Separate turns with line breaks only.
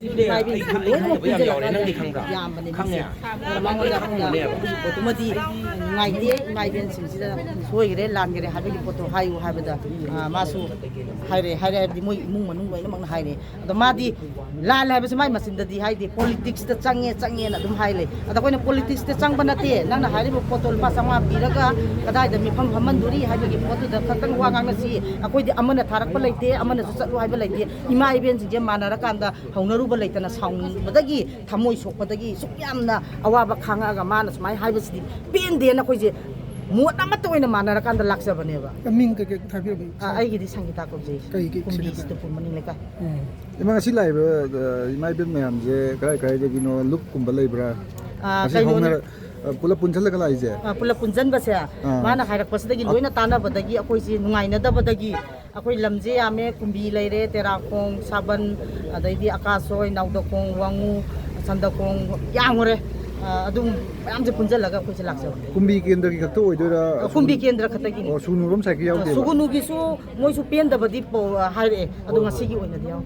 Paibi Ema Singna nang di khang khang ya lamang wala khang le otomati ngai di ngai ben sim sida soi gre lan gre ha bi photo hayu ha bada masu haire di moi imung manung loina mang haire ado ma di la la ba samai masin da di hai di politics ta change na dum haile ado koina politics ta chang banate nang na haire bo photo pa sama piraga kadai da mi pham haman duri ha bi photo da khakang wa ngang na si akoi di amana tharak pa leite amana su chatlu hai ba leite ima ben sing je manara kan da haunaru ba leitana saung badagi thamoi sok badagi suk yamna awaba khanga ga mana smai hai ba si pen de na koi je mot ama to ina manara kan da laksa bane ba
ming ke thabi
ai gi di sangita ko je
kai
kumbi sto pun maning leka
ima si lai ba mai ben mayam je kai je gino look kumba lai bra
kai no
pula punjal ka lai je
pula punjan ba se mana khairak pasidagi loina tana badagi akoi si nungai na da badagi akoi lamje ame kumbi leire tera khong saban adaidi akasoi nauda khong wangu sanda khong yangore adum am je punjal laga akoi se laksa
kumbi kendra ki khato oidora
kumbi kendra khatagi
o sunu rom sai ki yaw de
sugunu gi su moi su pen da badi po haire adu ngasi gi oina diaw